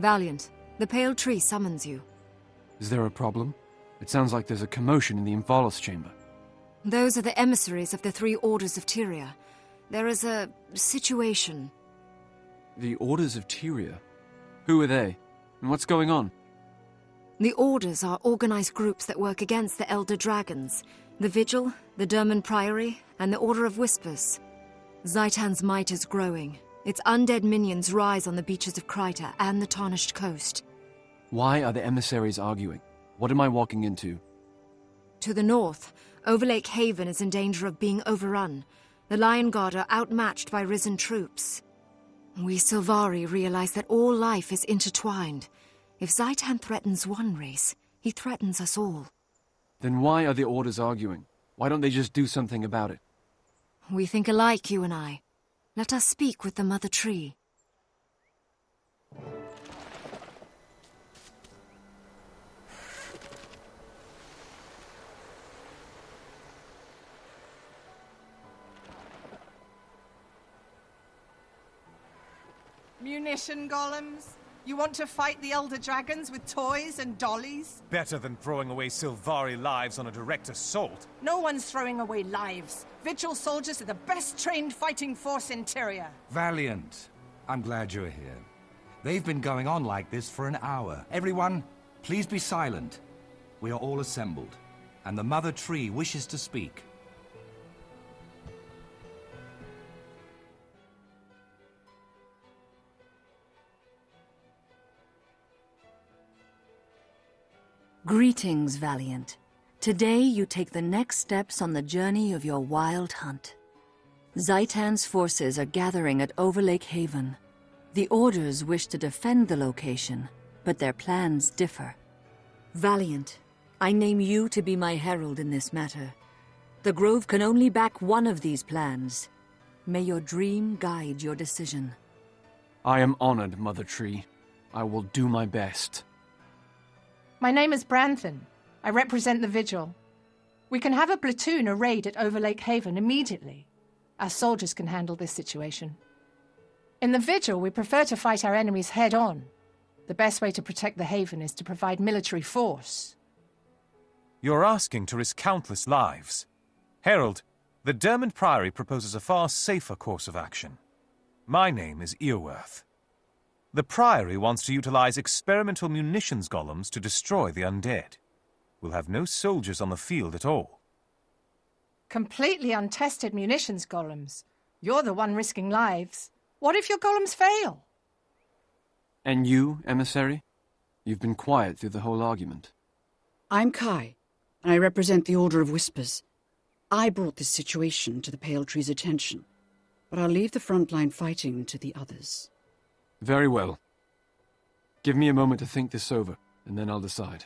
Valiant, the Pale Tree summons you. Is there a problem? It sounds like there's a commotion in the Invalis chamber. Those are the emissaries of the 3 Orders of Tyria. There is a situation. The Orders of Tyria? Who are they? And what's going on? The Orders are organized groups that work against the Elder Dragons. The Vigil, the Derman Priory, and the Order of Whispers. Zaitan's might is growing. Its undead minions rise on the beaches of Kryta and the Tarnished Coast. Why are the emissaries arguing? What am I walking into? To the north, Overlake Haven is in danger of being overrun. The Lion Guard are outmatched by risen troops. We Sylvari realize that all life is intertwined. If Zaitan threatens one race, he threatens us all. Then why are the Orders arguing? Why don't they just do something about it? We think alike, you and I. Let us speak with the Mother Tree. Munition golems? You want to fight the Elder Dragons with toys and dollies? Better than throwing away Sylvari lives on a direct assault. No one's throwing away lives. Vigil soldiers are the best trained fighting force in Tyria. Valiant. I'm glad you're here. They've been going on like this for an hour. Everyone, please be silent. We are all assembled, and the Mother Tree wishes to speak. Greetings, Valiant. Today you take the next steps on the journey of your wild hunt. Zaitan's forces are gathering at Overlake Haven. The Orders wish to defend the location, but their plans differ. Valiant, I name you to be my herald in this matter. The Grove can only back one of these plans. May your dream guide your decision. I am honored, Mother Tree. I will do my best. My name is Branthan. I represent the Vigil. We can have a platoon arrayed at Overlake Haven immediately. Our soldiers can handle this situation. In the Vigil, we prefer to fight our enemies head-on. The best way to protect the Haven is to provide military force. You're asking to risk countless lives. Herald, the Derman Priory proposes a far safer course of action. My name is Earworth. The Priory wants to utilize experimental munitions golems to destroy the undead. We'll have no soldiers on the field at all. Completely untested munitions golems. You're the one risking lives. What if your golems fail? And you, emissary? You've been quiet through the whole argument. I'm Kai, and I represent the Order of Whispers. I brought this situation to the Pale Tree's attention, but I'll leave the frontline fighting to the others. Very well. Give me a moment to think this over, and then I'll decide.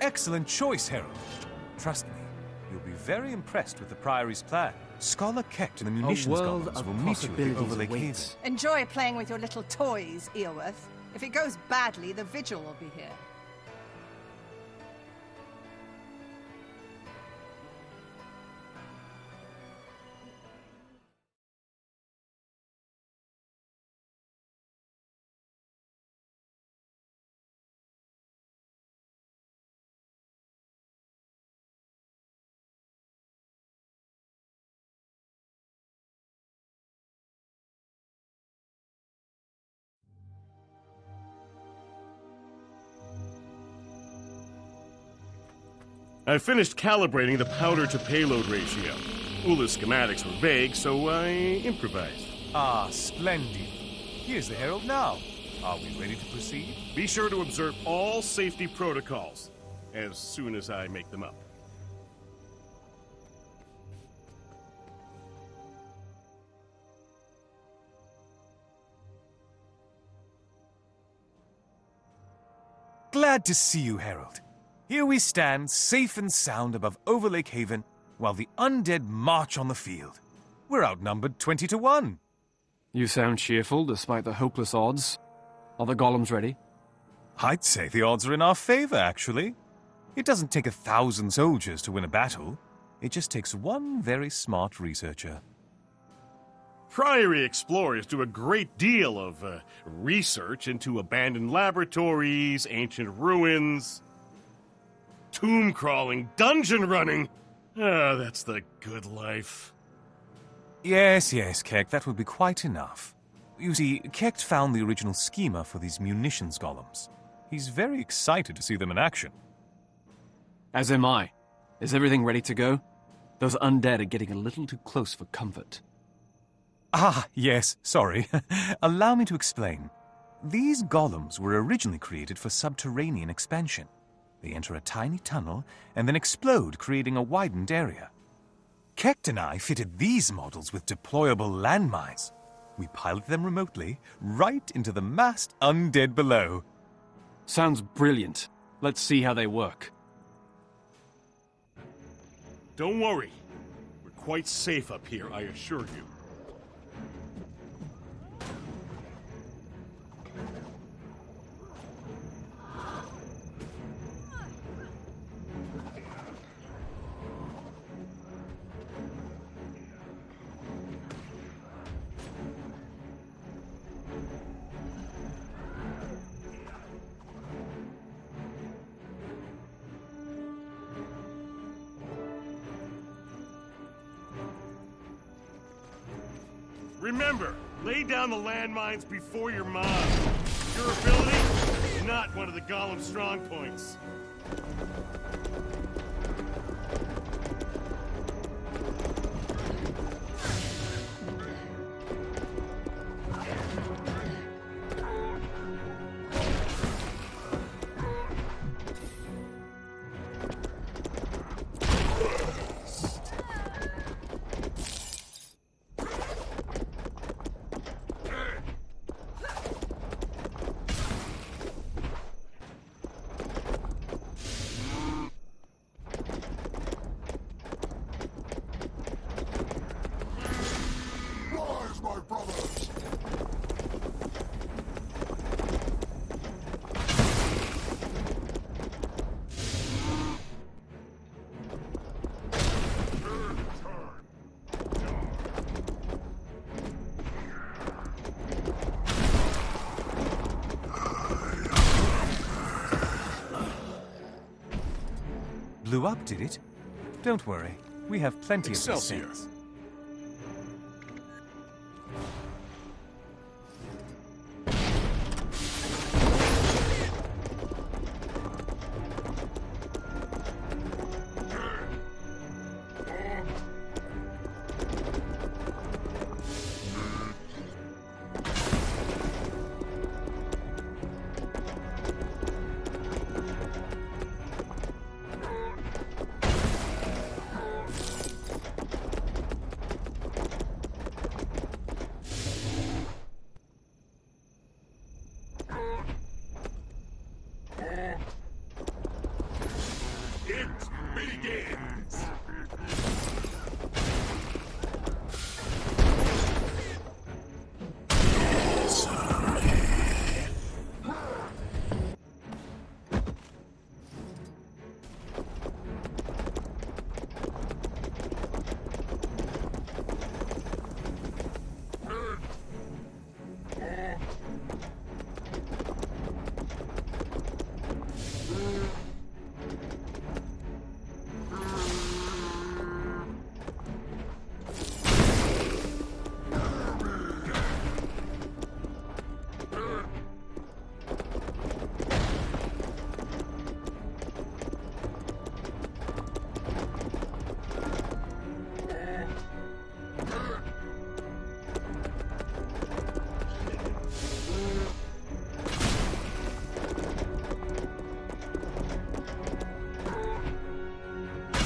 Excellent choice, Herald. Trust me, you'll be very impressed with the Priory's plan. Scholar Kecht and the munitions golems will meet you at the Overlake Haven. Enjoy playing with your little toys, Earworth. If it goes badly, the Vigil will be here. I finished calibrating the powder-to-payload ratio. Ula's schematics were vague, so I improvised. Ah, splendid. Here's the Herald now. Are we ready to proceed? Be sure to observe all safety protocols as soon as I make them up. Glad to see you, Herald. Here we stand, safe and sound above Overlake Haven, while the undead march on the field. We're outnumbered 20 to 1. You sound cheerful despite the hopeless odds. Are the golems ready? I'd say the odds are in our favor, actually. It doesn't take 1,000 soldiers to win a battle. It just takes one very smart researcher. Priory explorers do a great deal of research into abandoned laboratories, ancient ruins, tomb crawling, dungeon running. Ah, that's the good life. Yes, Keck, that would be quite enough. You see, Keck found the original schema for these munitions golems. He's very excited to see them in action. As am I. Is everything ready to go? Those undead are getting a little too close for comfort. Ah, yes, sorry. Allow me to explain. These golems were originally created for subterranean expansion. They enter a tiny tunnel and then explode, creating a widened area. Keck and I fitted these models with deployable landmines. We piloted them remotely, right into the massed undead below. Sounds brilliant. Let's see how they work. Don't worry. We're quite safe up here, I assure you. Remember, lay down the landmines before your mob. Durability is not one of the golem's strong points. Blew up, did it? Don't worry. We have plenty of Excelsior. things.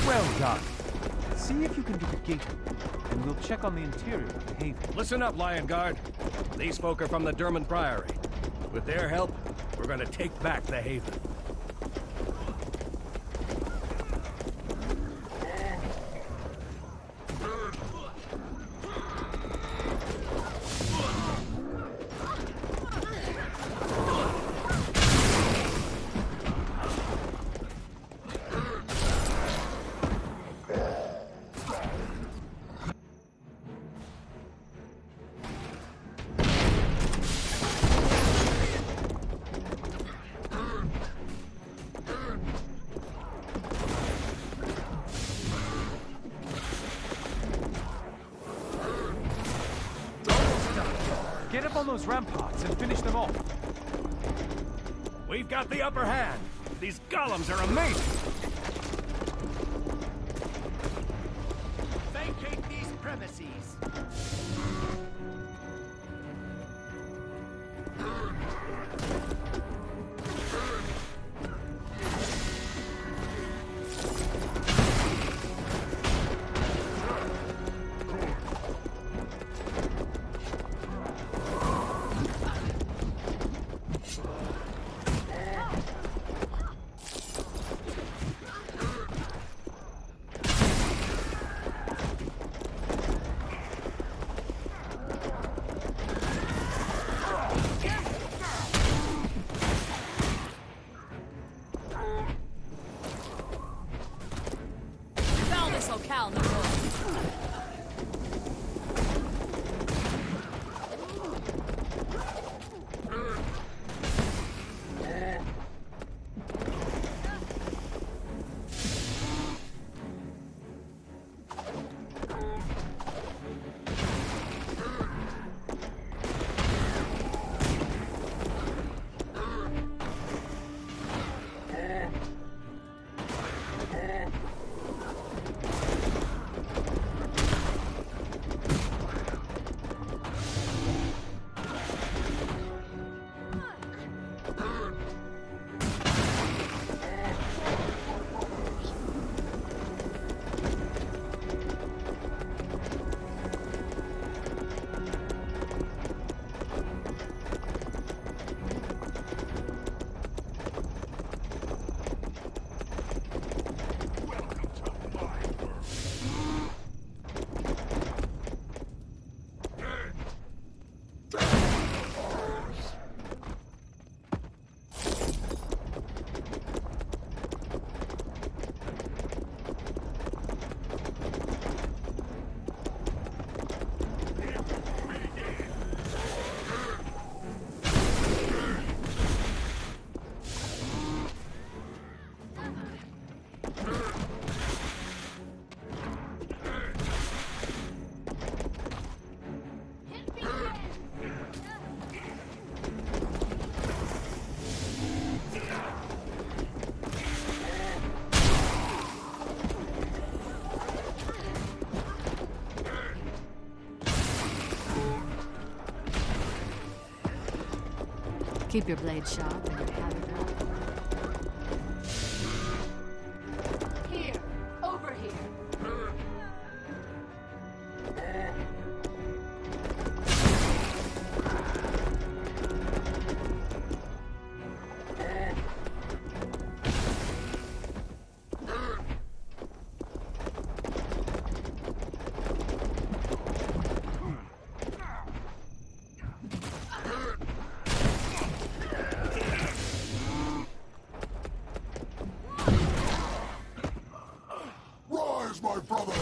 Well done. See if you can get the gate open, and we'll check on the interior of the haven. Listen up, Lion Guard. These folk are from the Dermot Priory. With their help, we're gonna take back the haven. Get up on those ramparts and finish them off. We've got the upper hand. These golems are amazing. Vacate these premises. Keep your blade sharp and your powder dry. Here, over here. My brothers!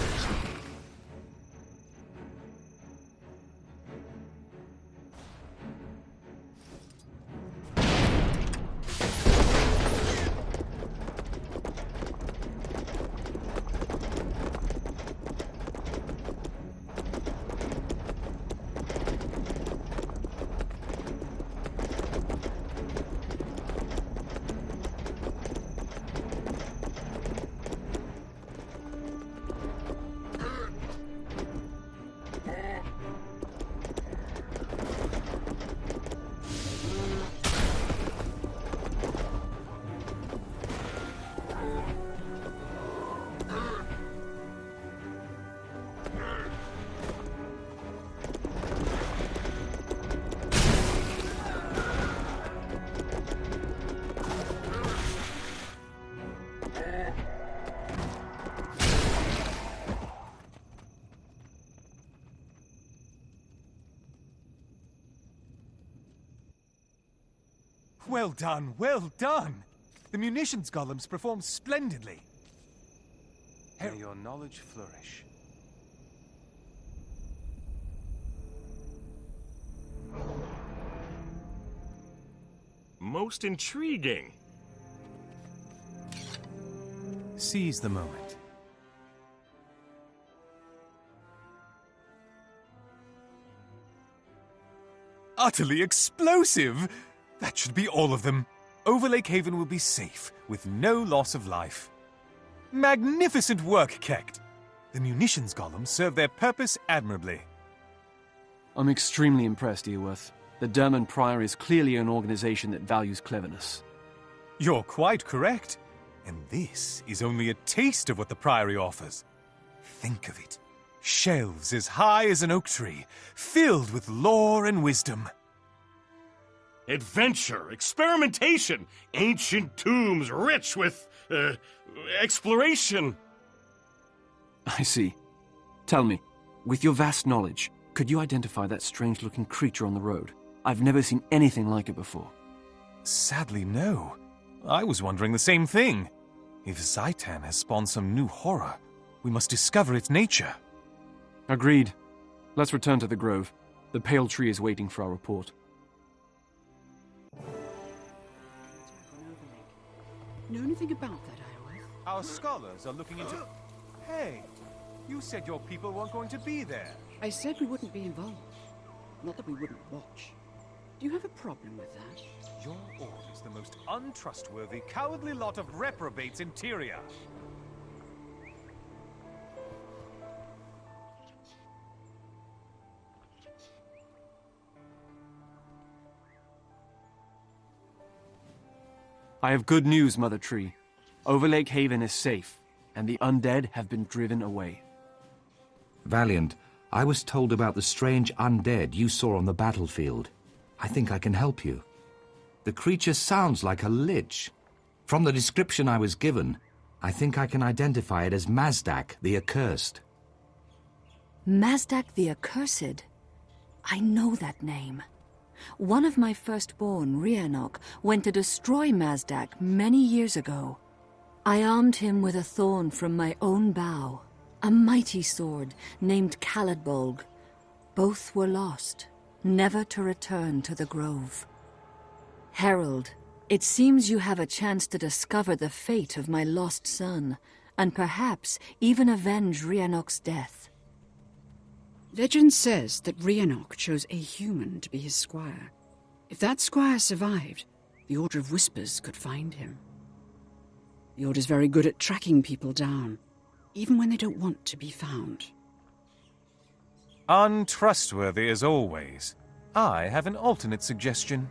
Well done, well done! The munitions golems performed splendidly. May your knowledge flourish. Most intriguing. Seize the moment. Utterly explosive! That should be all of them. Overlake Haven will be safe, with no loss of life. Magnificent work, Kecht! The munitions golems serve their purpose admirably. I'm extremely impressed, Earworth. The Derman Priory is clearly an organization that values cleverness. You're quite correct. And this is only a taste of what the Priory offers. Think of it. Shelves as high as an oak tree, filled with lore and wisdom. Adventure, experimentation, ancient tombs rich with, exploration. I see. Tell me, with your vast knowledge, could you identify that strange-looking creature on the road? I've never seen anything like it before. Sadly, no. I was wondering the same thing. If Zaitan has spawned some new horror, we must discover its nature. Agreed. Let's return to the grove. The pale tree is waiting for our report. Know anything about that, Ioreth? Our scholars are looking into... Hey, you said your people weren't going to be there. I said we wouldn't be involved. Not that we wouldn't watch. Do you have a problem with that? Your order is the most untrustworthy, cowardly lot of reprobates in Tyria. I have good news, Mother Tree. Overlake Haven is safe, and the undead have been driven away. Valiant, I was told about the strange undead you saw on the battlefield. I think I can help you. The creature sounds like a lich. From the description I was given, I think I can identify it as Mazdak the Accursed. Mazdak the Accursed? I know that name. One of my firstborn, Rhiannoch, went to destroy Mazdak many years ago. I armed him with a thorn from my own bow, a mighty sword named Caladbolg. Both were lost, never to return to the grove. Herald, it seems you have a chance to discover the fate of my lost son, and perhaps even avenge Rhiannoch's death. Legend says that Rhiannoch chose a human to be his squire. If that squire survived, the Order of Whispers could find him. The Order's very good at tracking people down, even when they don't want to be found. Untrustworthy as always. I have an alternate suggestion.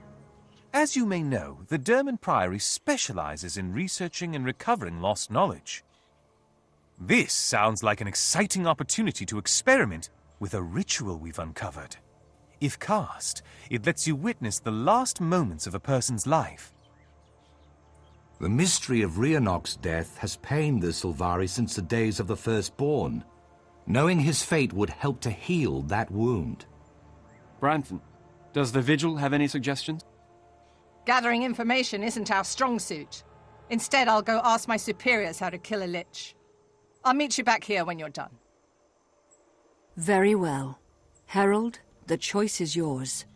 As you may know, the Derman Priory specializes in researching and recovering lost knowledge. This sounds like an exciting opportunity to experiment with a ritual we've uncovered. If cast, it lets you witness the last moments of a person's life. The mystery of Rhiannoch's death has pained the Sylvari since the days of the Firstborn. Knowing his fate would help to heal that wound. Branthan, does the Vigil have any suggestions? Gathering information isn't our strong suit. Instead, I'll go ask my superiors how to kill a lich. I'll meet you back here when you're done. Very well. Herald, the choice is yours.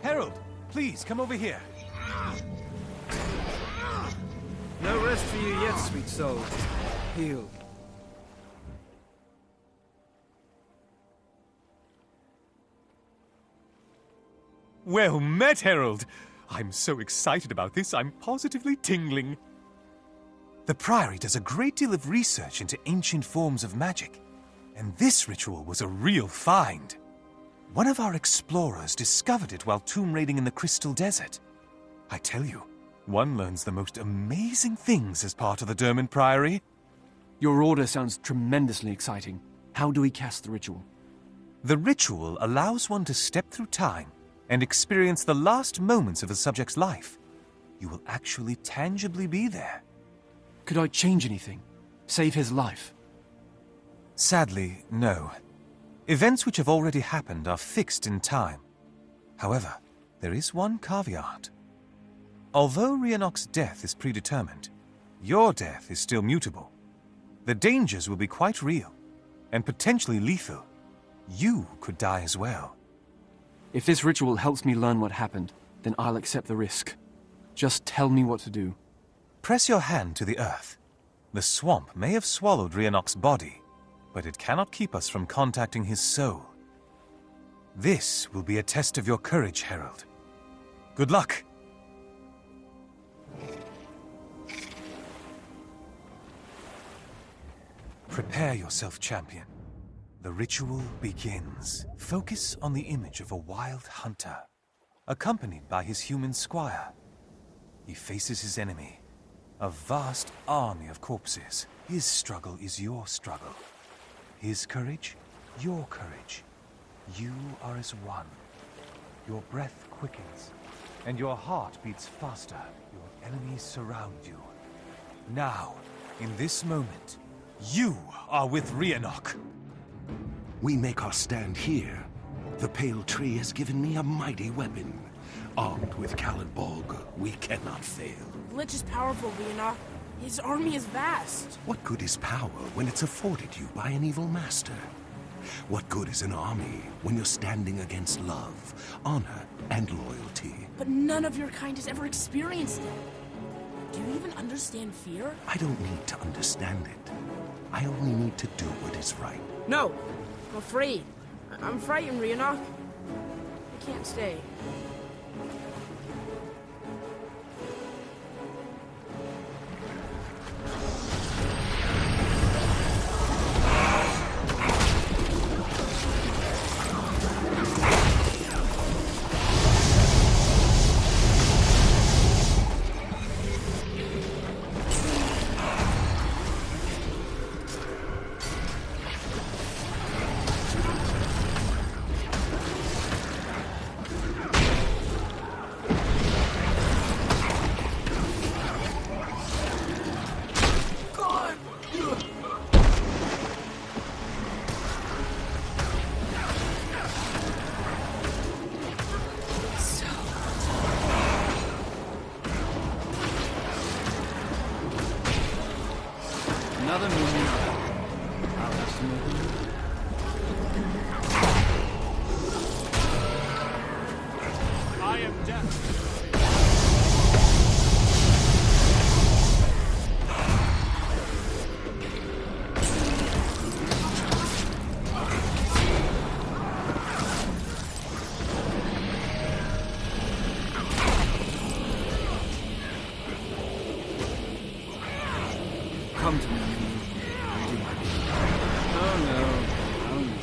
Herald, Please, come over here. No rest for you yet, sweet soul. Heal. Well met, Herald. I'm so excited about this, I'm positively tingling. The Priory does a great deal of research into ancient forms of magic, and this ritual was a real find. One of our explorers discovered it while tomb raiding in the Crystal Desert. I tell you, one learns the most amazing things as part of the Dermot Priory. Your order sounds tremendously exciting. How do we cast the ritual? The ritual allows one to step through time and experience the last moments of a subject's life. You will actually tangibly be there. Could I change anything? Save his life? Sadly, no. Events which have already happened are fixed in time. However, there is one caveat. Although Rhiannok's death is predetermined, your death is still mutable. The dangers will be quite real, and potentially lethal. You could die as well. If this ritual helps me learn what happened, then I'll accept the risk. Just tell me what to do. Press your hand to the earth. The swamp may have swallowed Rhiannok's body, but it cannot keep us from contacting his soul. This will be a test of your courage, Herald. Good luck! Prepare yourself, champion. The ritual begins. Focus on the image of a wild hunter, accompanied by his human squire. He faces his enemy, a vast army of corpses. His struggle is your struggle. His courage, your courage. You are as one. Your breath quickens, and your heart beats faster. Your enemies surround you. Now, in this moment, you are with Rhiannok. We make our stand here. The Pale Tree has given me a mighty weapon. Armed with Callidbog, we cannot fail. Lich is powerful, Rhiannok. His army is vast. What good is power when it's afforded you by an evil master? What good is an army when you're standing against love, honor, and loyalty? But none of your kind has ever experienced it. Do you even understand fear? I don't need to understand it. I only need to do what is right. No, I'm afraid. I'm frightened, Rhiannok. I can't stay. Another move. I'll have to move. I am death. Come to me. Oh no. Oh, no.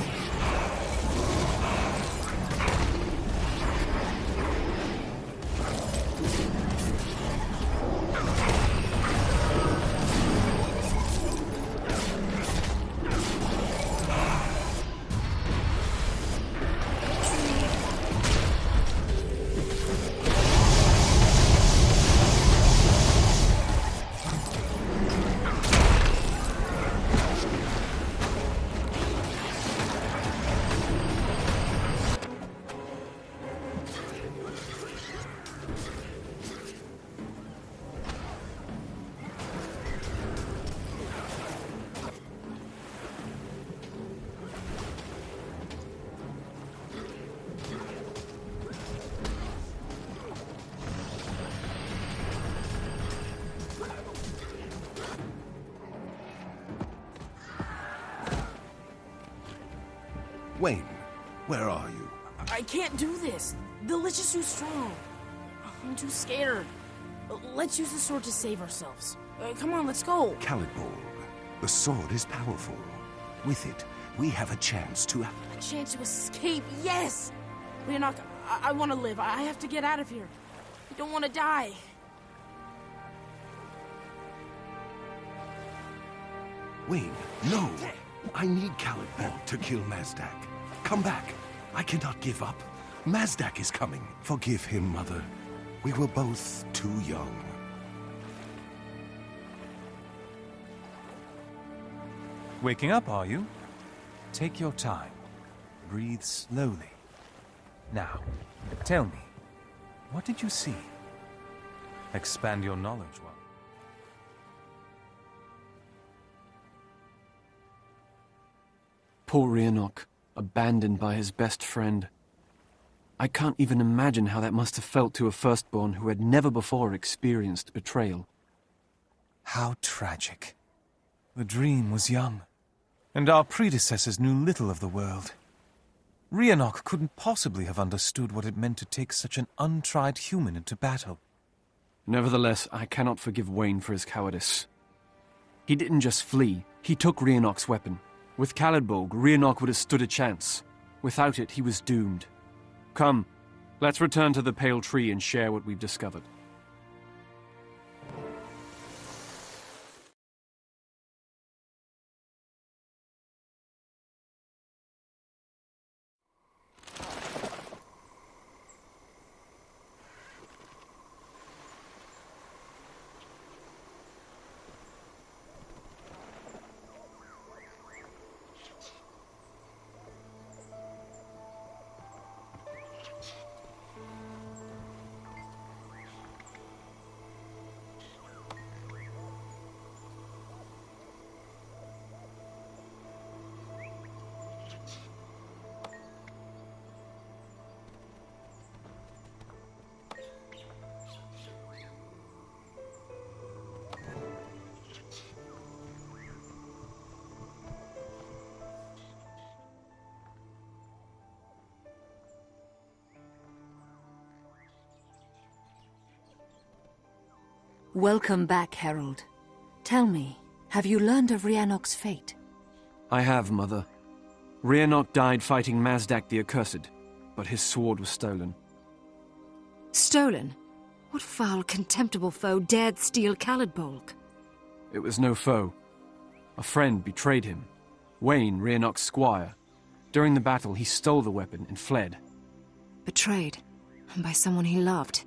Wayne, where are you? I can't do this. The Lich is too strong. I'm too scared. Let's use the sword to save ourselves. Come on, let's go. Calitbolg, the sword is powerful. With it, we have a chance to... A chance to escape, yes! Rhiannoch, I want to live. I have to get out of here. I don't want to die. Wayne, no! I need Calitbolg to kill Mazdak. Come back. I cannot give up. Mazdak is coming. Forgive him, Mother. We were both too young. Waking up, are you? Take your time. Breathe slowly. Now, tell me, what did you see? Expand your knowledge, one. Poor Rhiannoch, abandoned by his best friend. I can't even imagine how that must have felt to a firstborn who had never before experienced betrayal. How tragic. The dream was young, and our predecessors knew little of the world. Rhiannoch couldn't possibly have understood what it meant to take such an untried human into battle. Nevertheless, I cannot forgive Wayne for his cowardice. He didn't just flee, he took Rhiannoch's weapon. With Calitbolg, Rhiannoch would have stood a chance. Without it, he was doomed. Come, let's return to the Pale Tree and share what we've discovered. Welcome back, Herald. Tell me, have you learned of Rhiannoch's fate? I have, Mother. Rhiannoch died fighting Mazdak the Accursed, but his sword was stolen. Stolen? What foul, contemptible foe dared steal Calitbolg? It was no foe. A friend betrayed him. Wayne, Rhiannoch's squire. During the battle, he stole the weapon and fled. Betrayed? By someone he loved?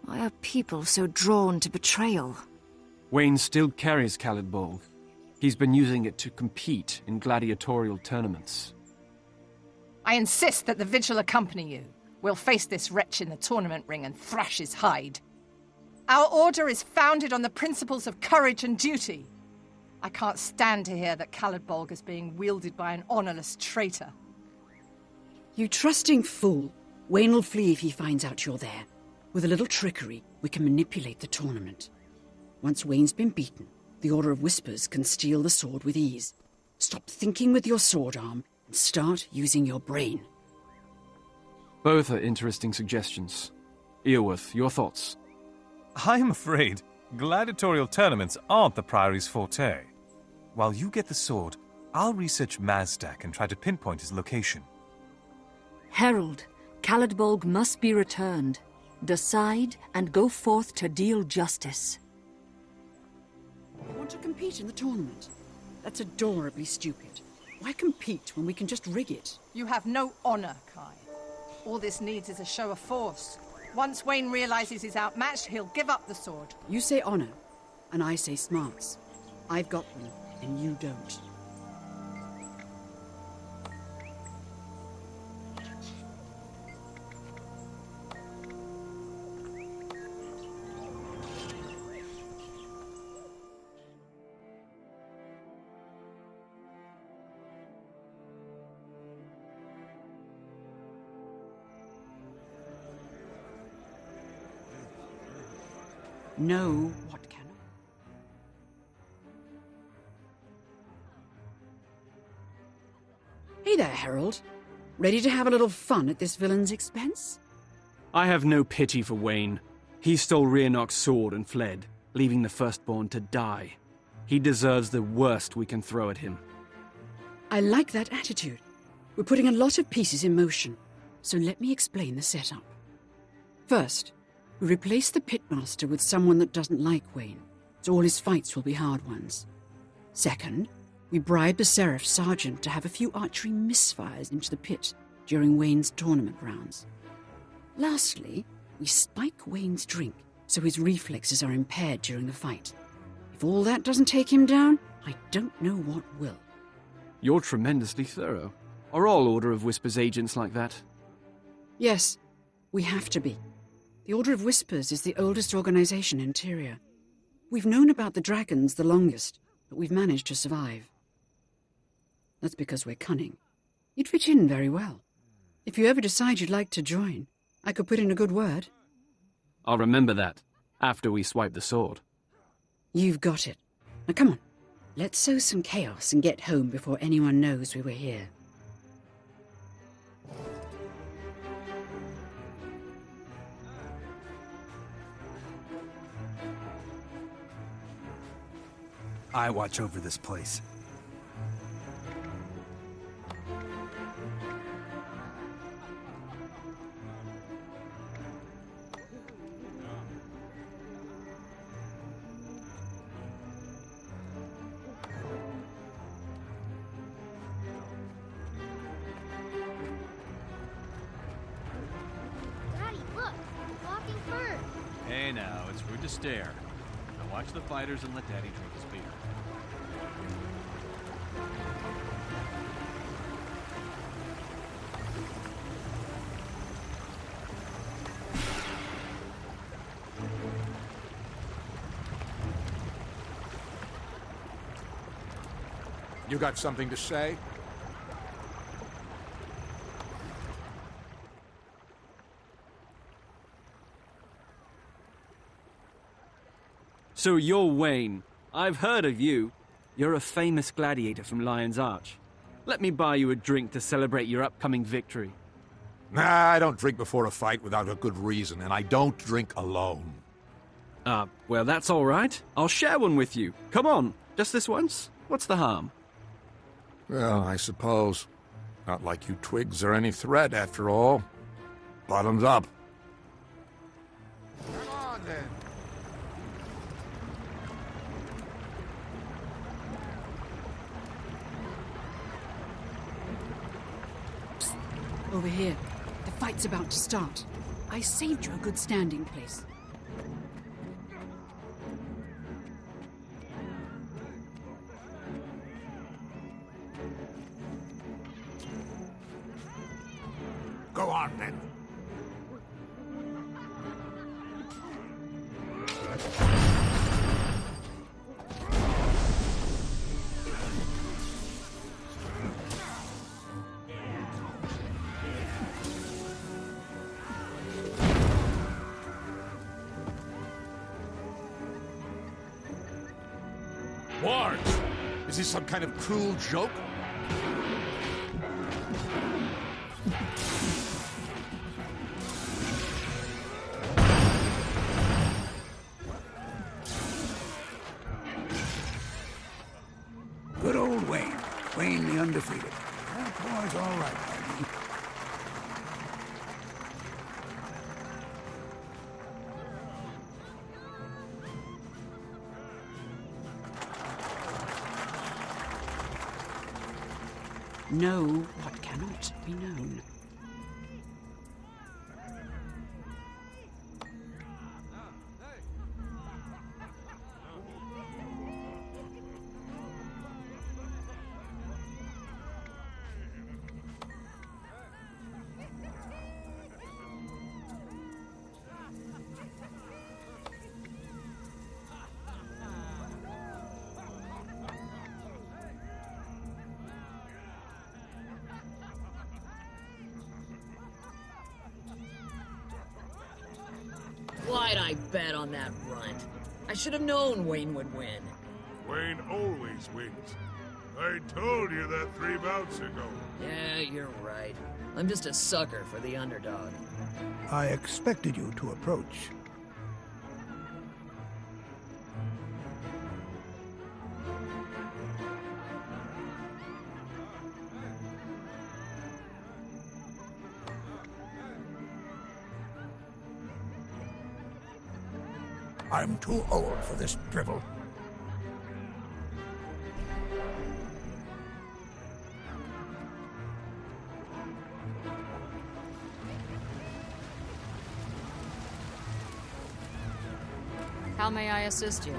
Why are people so drawn to betrayal? Wayne still carries Calitbolg. He's been using it to compete in gladiatorial tournaments. I insist that the Vigil accompany you. We'll face this wretch in the tournament ring and thrash his hide. Our order is founded on the principles of courage and duty. I can't stand to hear that Calitbolg is being wielded by an honorless traitor. You trusting fool. Wayne will flee if he finds out you're there. With a little trickery, we can manipulate the tournament. Once Wayne's been beaten, the Order of Whispers can steal the sword with ease. Stop thinking with your sword arm and start using your brain. Both are interesting suggestions. Earworth, your thoughts? I'm afraid gladiatorial tournaments aren't the Priory's forte. While you get the sword, I'll research Mazdak and try to pinpoint his location. Herald, Calitbolg must be returned. Decide and go forth to deal justice. You want to compete in the tournament? That's adorably stupid. Why compete when we can just rig it? You have no honor, Kai. All this needs is a show of force. Once Wayne realizes he's outmatched, he'll give up the sword. You say honor, and I say smarts. I've got them, and you don't. Know what cannot. Hey there, Herald. Ready to have a little fun at this villain's expense? I have no pity for Wayne. He stole Rhiannoc's sword and fled, leaving the Firstborn to die. He deserves the worst we can throw at him. I like that attitude. We're putting a lot of pieces in motion, so let me explain the setup. First, we replace the pitmaster with someone that doesn't like Wayne, so all his fights will be hard ones. Second, we bribe the Seraph sergeant to have a few archery misfires into the pit during Wayne's tournament rounds. Lastly, we spike Wayne's drink so his reflexes are impaired during the fight. If all that doesn't take him down, I don't know what will. You're tremendously thorough. Are all Order of Whispers agents like that? Yes, we have to be. The Order of Whispers is the oldest organization in Tyria. We've known about the dragons the longest, but we've managed to survive. That's because we're cunning. You'd fit in very well. If you ever decide you'd like to join, I could put in a good word. I'll remember that, after we swipe the sword. You've got it. Now come on, let's sow some chaos and get home before anyone knows we were here. I watch over this place. Daddy, look! Walking fern! Hey now, it's rude to stare. Now watch the fighters and let Daddy drink his beer. You got something to say? So you're Wayne. I've heard of you. You're a famous gladiator from Lion's Arch. Let me buy you a drink to celebrate your upcoming victory. Nah, I don't drink before a fight without a good reason, and I don't drink alone. Well, that's all right. I'll share one with you. Come on, just this once. What's the harm? Well, I suppose. Not like you twigs are any threat, after all. Bottoms up. Come on, then. Psst. Over here. The fight's about to start. I saved you a good standing place. Go on, then. Wards! Is this some kind of cruel joke? Good old Wayne. Wayne the Undefeated. That boy's all right, buddy. Know what cannot be known. Why'd I bet on that runt? I should have known Wayne would win. Wayne always wins. I told you that 3 bouts ago. Yeah, you're right. I'm just a sucker for the underdog. I expected you to approach. I'm too old for this drivel. How may I assist you?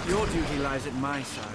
Your duty lies at my side.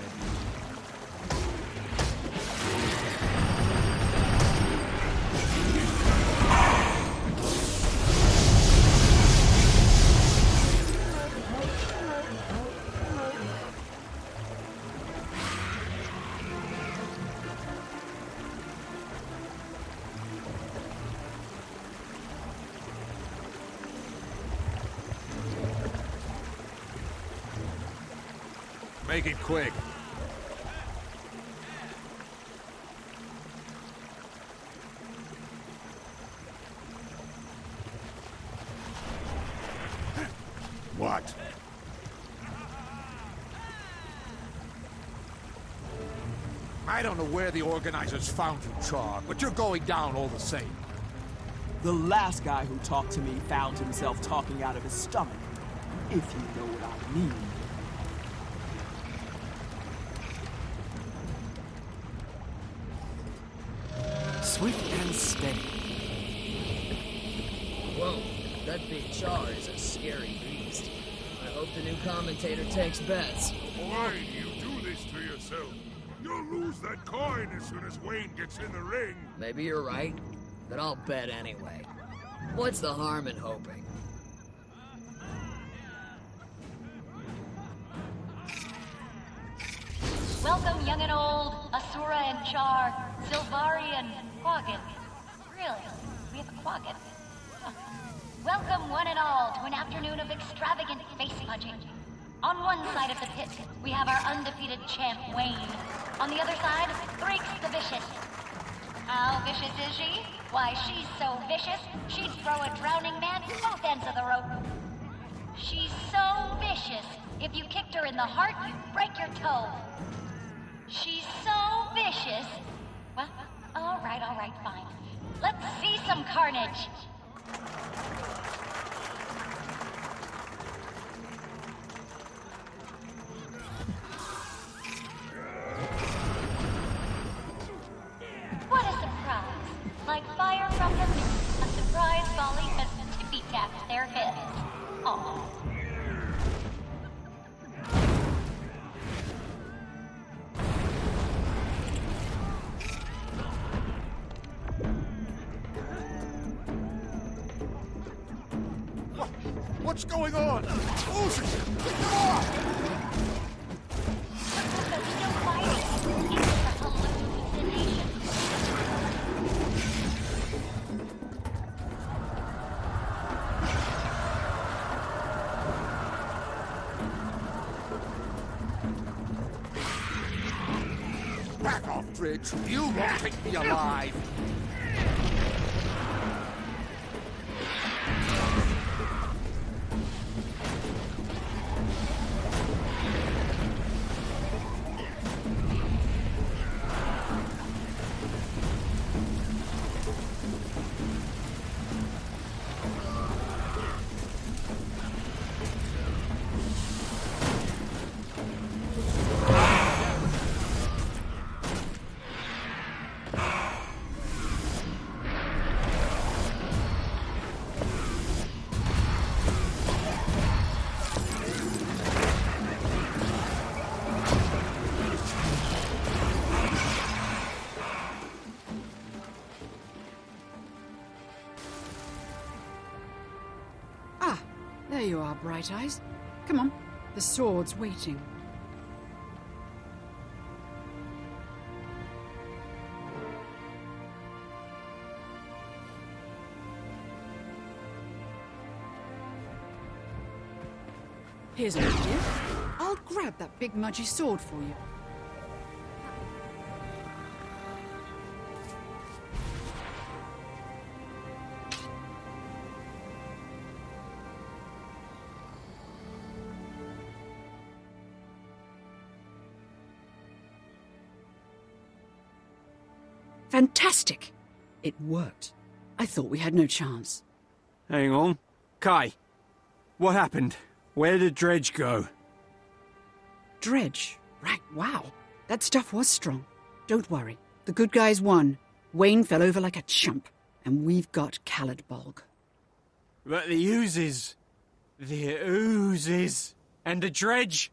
Make it quick. What? I don't know where the organizers found you, Char, but you're going down all the same. The last guy who talked to me found himself talking out of his stomach, if you know what I mean. Swift and steady. Whoa, that big Char is a scary beast. I hope the new commentator takes bets. Why do you do this to yourself? You'll lose that coin as soon as Wayne gets in the ring. Maybe you're right, but I'll bet anyway. What's the harm in hoping? Welcome, young and old, Asura and Char, Sylvari and Quaggan. Really? We have a Quaggan? Huh. Welcome, one and all, to an afternoon of extravagant face-punching. On one side of the pit, we have our undefeated champ, Wayne. On the other side, Briggs the Vicious. How vicious is she? Why, she's so vicious, she'd throw a drowning man both ends of the rope. She's so vicious, if you kicked her in the heart, you'd break your toe. She's so vicious. Well, all right, fine. Let's see some carnage. What a surprise. Like fire from the moon, a surprise volley has tippy-tapped their heads. Aw. What's going on? Losing him! Come on! They're still fighting. It's a hallucination. Back off, Briggs. You won't take me alive. There you are, Bright Eyes. Come on, the sword's waiting. Here's an idea. I'll grab that big mudgy sword for you. Fantastic! It worked. I thought we had no chance. Hang on. Kai, what happened? Where did Dredge go? Dredge? Right, wow. That stuff was strong. Don't worry. The good guys won. Wayne fell over like a chump. And we've got Caladbolg. But the oozes... The oozes... And the Dredge...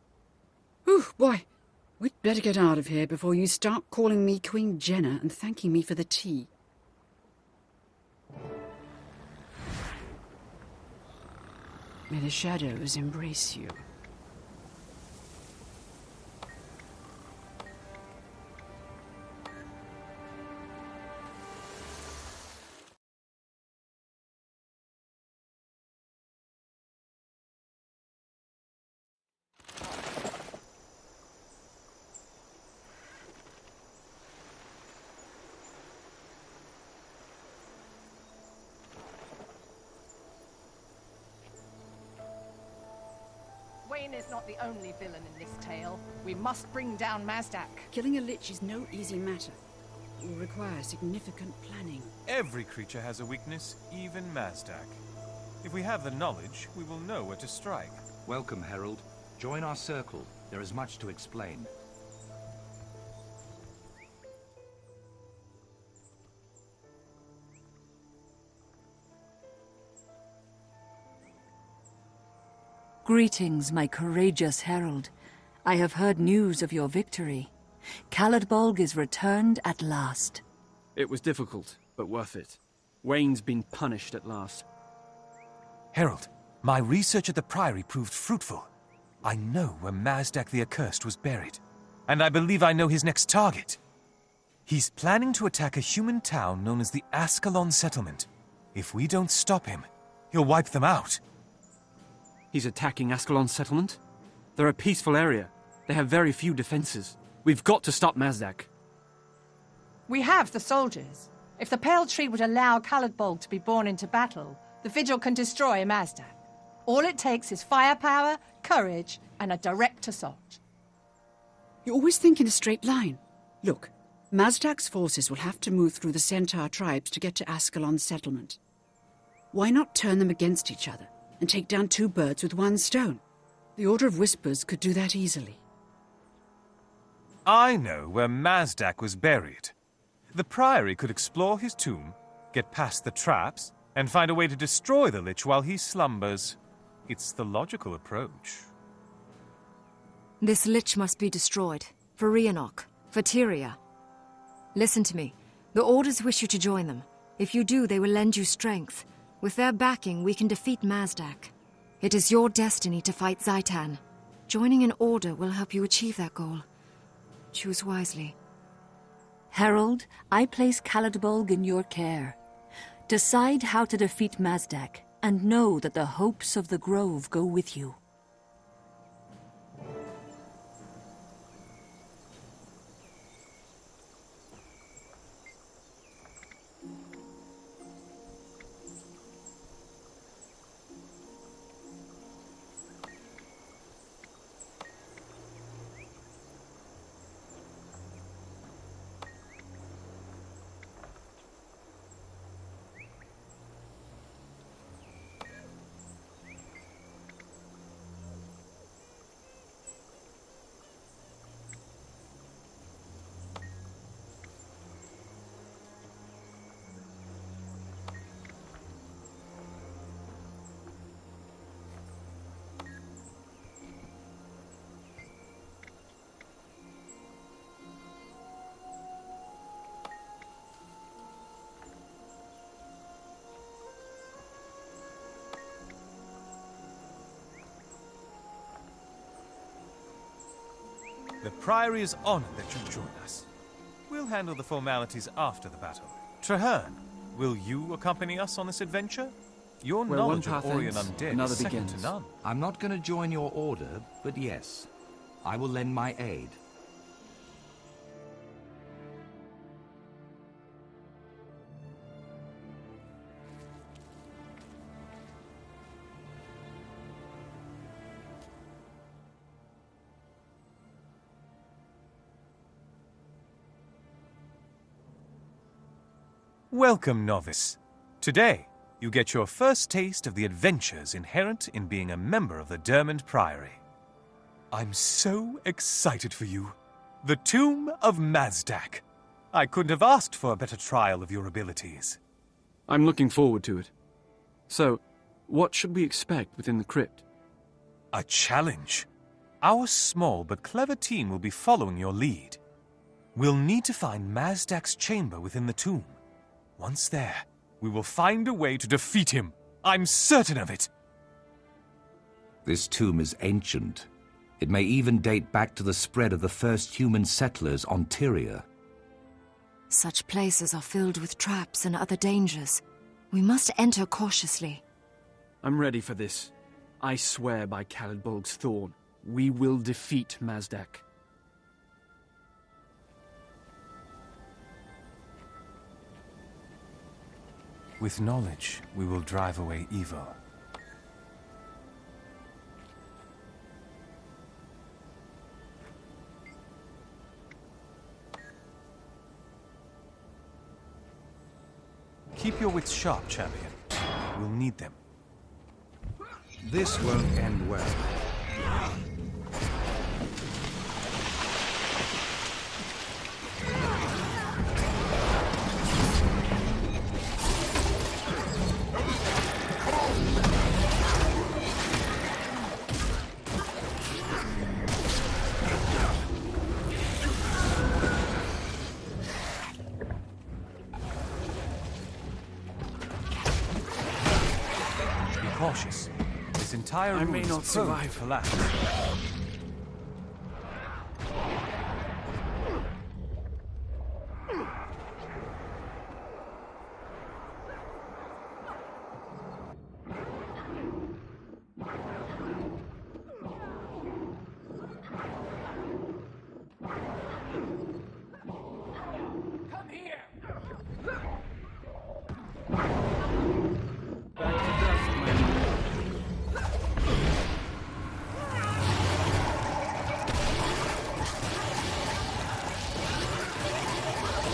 Whew, boy. We'd better get out of here before you start calling me Queen Jenna and thanking me for the tea. May the shadows embrace you. Wayne is not the only villain in this tale. We must bring down Mazdak. Killing a lich is no easy matter. It will require significant planning. Every creature has a weakness, even Mazdak. If we have the knowledge, we will know where to strike. Welcome, Herald. Join our circle. There is much to explain. Greetings, my courageous herald. I have heard news of your victory. Caladbolg is returned at last. It was difficult, but worth it. Wayne's been punished at last. Herald, my research at the Priory proved fruitful. I know where Mazdak the Accursed was buried, and I believe I know his next target. He's planning to attack a human town known as the Ascalon Settlement. If we don't stop him, he'll wipe them out. He's attacking Ascalon Settlement? They're a peaceful area. They have very few defenses. We've got to stop Mazdak. We have the soldiers. If the Pale Tree would allow Caladbolg to be born into battle, the Vigil can destroy Mazdak. All it takes is firepower, courage, and a direct assault. You always think in a straight line. Look, Mazdak's forces will have to move through the Centaur tribes to get to Ascalon Settlement. Why not turn them against each other and take down two birds with one stone? The Order of Whispers could do that easily. I know where Mazdak was buried. The Priory could explore his tomb, get past the traps, and find a way to destroy the Lich while he slumbers. It's the logical approach. This Lich must be destroyed. For Rhiannoc. For Tyria. Listen to me. The Orders wish you to join them. If you do, they will lend you strength. With their backing, we can defeat Mazdak. It is your destiny to fight Zhaitan. Joining an Order will help you achieve that goal. Choose wisely. Herald, I place Caladbolg in your care. Decide how to defeat Mazdak, and know that the hopes of the Grove go with you. The Priory is honored that you join us. We'll handle the formalities after the battle. Traherne, will you accompany us on this adventure? Your Where knowledge one of path Orien ends, Undead another is second begins. to none. I'm not going to join your order, but yes, I will lend my aid. Welcome, novice. Today, you get your first taste of the adventures inherent in being a member of the Dermond Priory. I'm so excited for you. The Tomb of Mazdak. I couldn't have asked for a better trial of your abilities. I'm looking forward to it. So, what should we expect within the crypt? A challenge. Our small but clever team will be following your lead. We'll need to find Mazdak's chamber within the tomb. Once there, we will find a way to defeat him. I'm certain of it. This tomb is ancient. It may even date back to the spread of the first human settlers on Tyria. Such places are filled with traps and other dangers. We must enter cautiously. I'm ready for this. I swear by Caledbolg's Thorn, we will defeat Mazdak. With knowledge, we will drive away evil. Keep your wits sharp, champion. We'll need them. This won't end well. Cautious. This entire I room may is not prone to survive. collapse. Come here!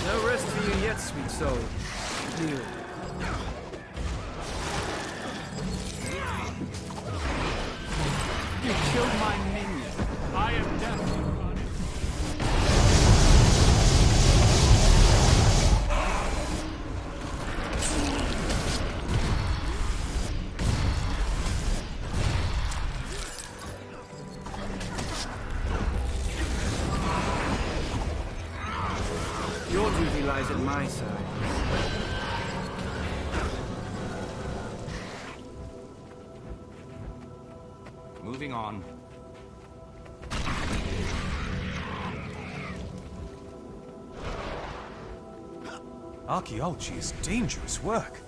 No rest for you yet, sweet soul. Kneel. You killed my minion. I am death. Your duty lies at my side. Moving on. Archaeology is dangerous work,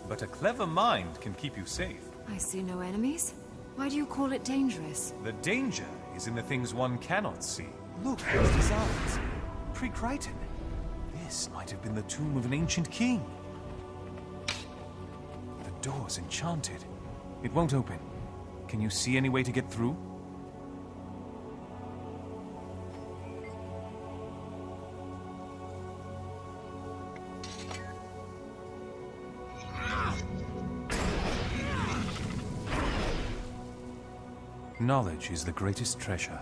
but a clever mind can keep you safe. I see no enemies. Why do you call it dangerous? The danger is in the things one cannot see. Look, these designs. Pre-Crichton. This might have been the tomb of an ancient king. The door's enchanted. It won't open. Can you see any way to get through? Knowledge is the greatest treasure.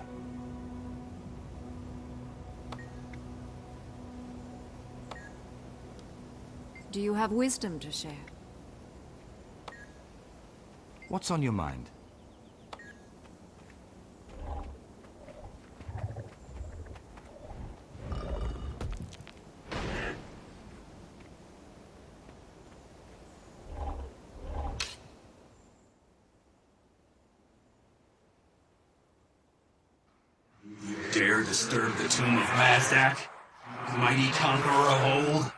Do you have wisdom to share? What's on your mind? Dared disturb the tomb of Mazdak, mighty conqueror of old?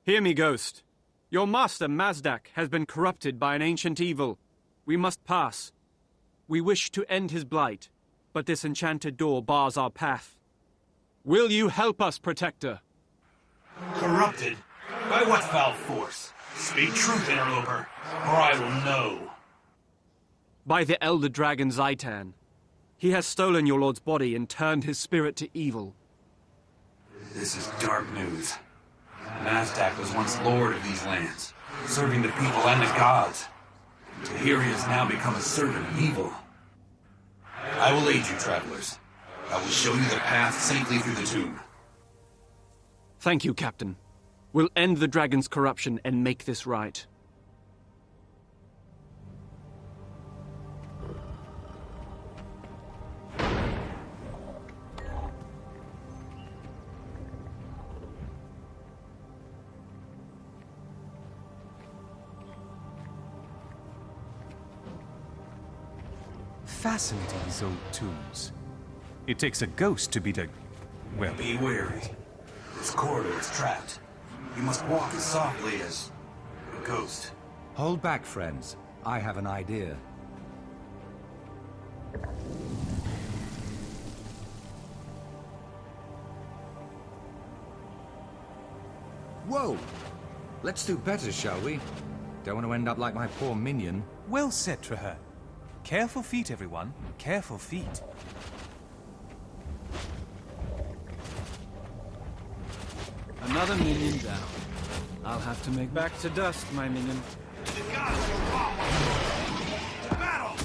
Hear me, Ghost. Your master, Mazdak, has been corrupted by an ancient evil. We must pass. We wish to end his blight, but this enchanted door bars our path. Will you help us, Protector? Corrupted? By what foul force? Speak truth, interloper, or I will know. By the elder dragon Zaitan. He has stolen your lord's body and turned his spirit to evil. This is dark news. Mazdak was once lord of these lands, serving the people and the gods. To hear he has now become a servant of evil. I will aid you, travelers. I will show you the path safely through the tomb. Thank you, Captain. We'll end the dragon's corruption and make this right. Fascinating, these old tombs. It takes a ghost to beat a... well... Be wary. This corridor is trapped. You must walk as softly as... a ghost. Hold back, friends. I have an idea. Whoa! Let's do better, shall we? Don't want to end up like my poor minion. Well said, Traher. Careful feet, everyone. Careful feet. Another minion down. I'll have to make back to Dusk, my minion. Battle!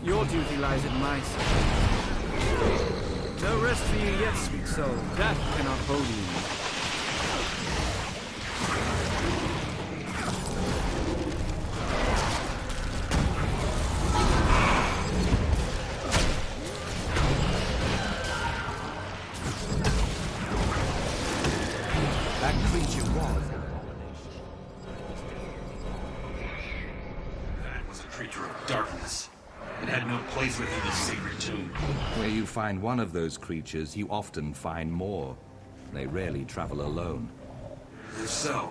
Your duty lies at my side. No rest for you yet, sweet soul. Death cannot hold you. That creature was... That was a creature of darkness. It had no place within the sacred tomb. Where you find one of those creatures, you often find more. They rarely travel alone. If so,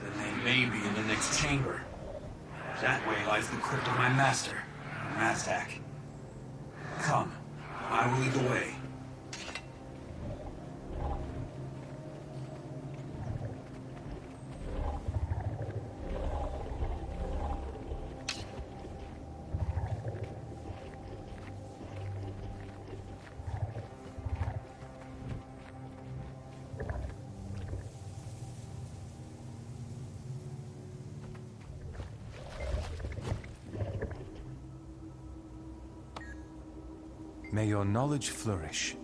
then they may be in the next chamber. That way lies the crypt of my master, Mazdak. Come, I will lead the way. May your knowledge flourish.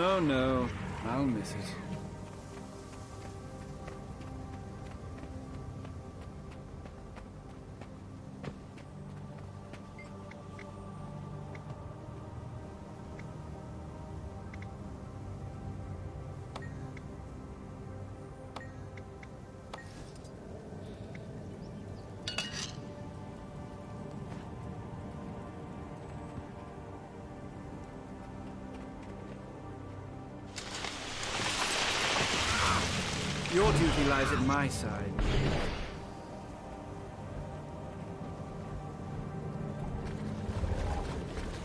Oh no, I'll miss it. Your duty lies at my side.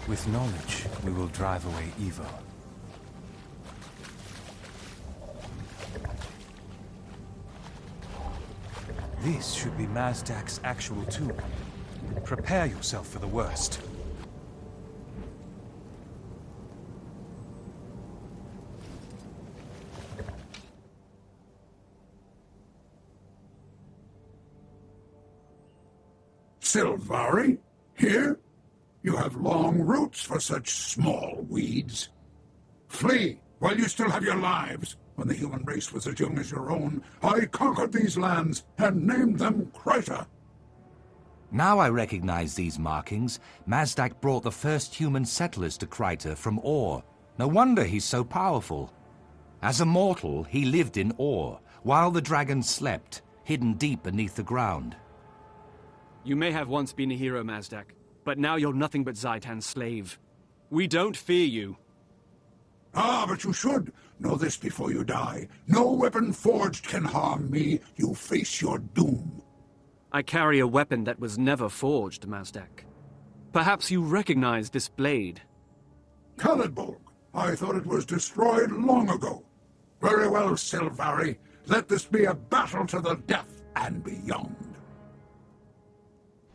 With knowledge, we will drive away evil. This should be Mazdak's actual tomb. Prepare yourself for the worst. Sylvari? Here? You have long roots for such small weeds. Flee while you still have your lives. When the human race was as young as your own, I conquered these lands and named them Kryta. Now I recognize these markings. Mazdak brought the first human settlers to Kryta from Ore. No wonder he's so powerful. As a mortal, he lived in Ore, while the dragons slept, hidden deep beneath the ground. You may have once been a hero, Mazdak, but now you're nothing but Zaitan's slave. We don't fear you. Ah, but you should. Know this before you die. No weapon forged can harm me. You face your doom. I carry a weapon that was never forged, Mazdak. Perhaps you recognize this blade. Khalidbolg. I thought it was destroyed long ago. Very well, Sylvari. Let this be a battle to the death and beyond.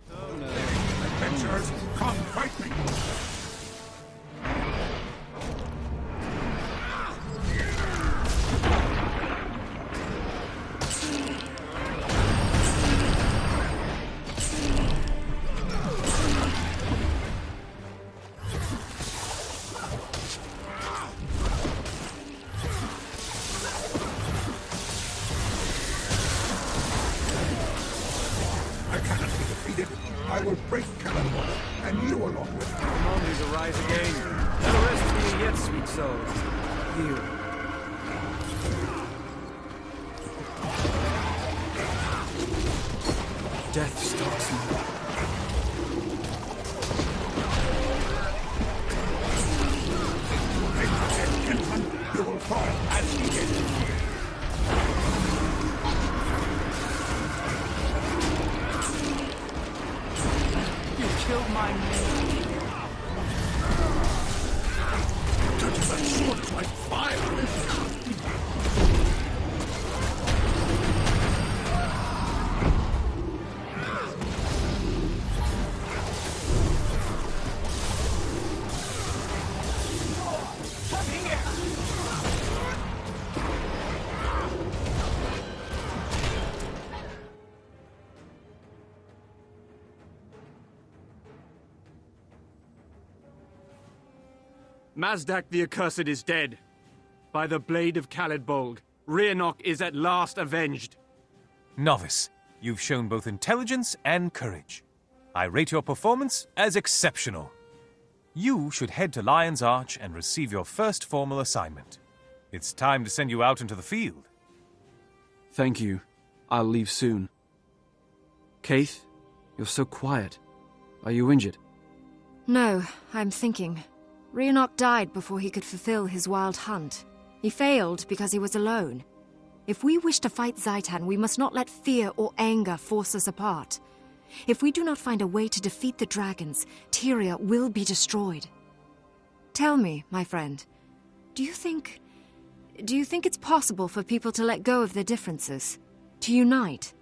Adventurers, come fight me! I cannot be defeated. I will break Khalidbolg, and you along with me. Come on, these arise again. Let the rest of you yet, sweet souls. Here. Death stalks me. You will fall as he did. Killed my man. Touches that sword like fire. Mazdak the Accursed is dead. By the blade of Khalidbolg, Rhiannoch is at last avenged. Novice, you've shown both intelligence and courage. I rate your performance as exceptional. You should head to Lion's Arch and receive your first formal assignment. It's time to send you out into the field. Thank you. I'll leave soon. Kaith, you're so quiet. Are you injured? No, I'm thinking. Rhiannoch died before he could fulfill his wild hunt. He failed because he was alone. If we wish to fight Zaitan, we must not let fear or anger force us apart. If we do not find a way to defeat the dragons, Tyria will be destroyed. Tell me, my friend, do you think it's possible for people to let go of their differences? To unite?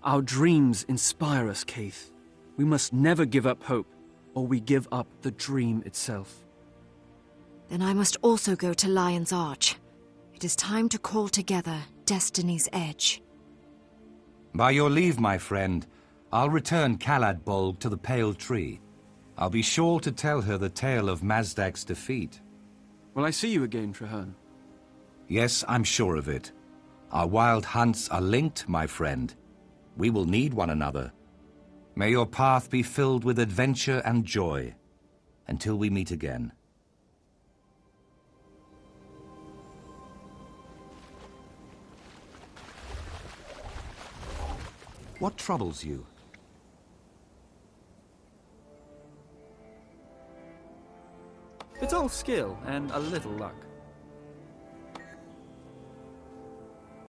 Our dreams inspire us, Kaith. We must never give up hope, or we give up the dream itself. Then I must also go to Lion's Arch. It is time to call together Destiny's Edge. By your leave, my friend, I'll return Khalidbolg to the Pale Tree. I'll be sure to tell her the tale of Mazdak's defeat. Will I see you again, Traherne? Yes, I'm sure of it. Our wild hunts are linked, my friend. We will need one another. May your path be filled with adventure and joy. Until we meet again. What troubles you? It's all skill and a little luck.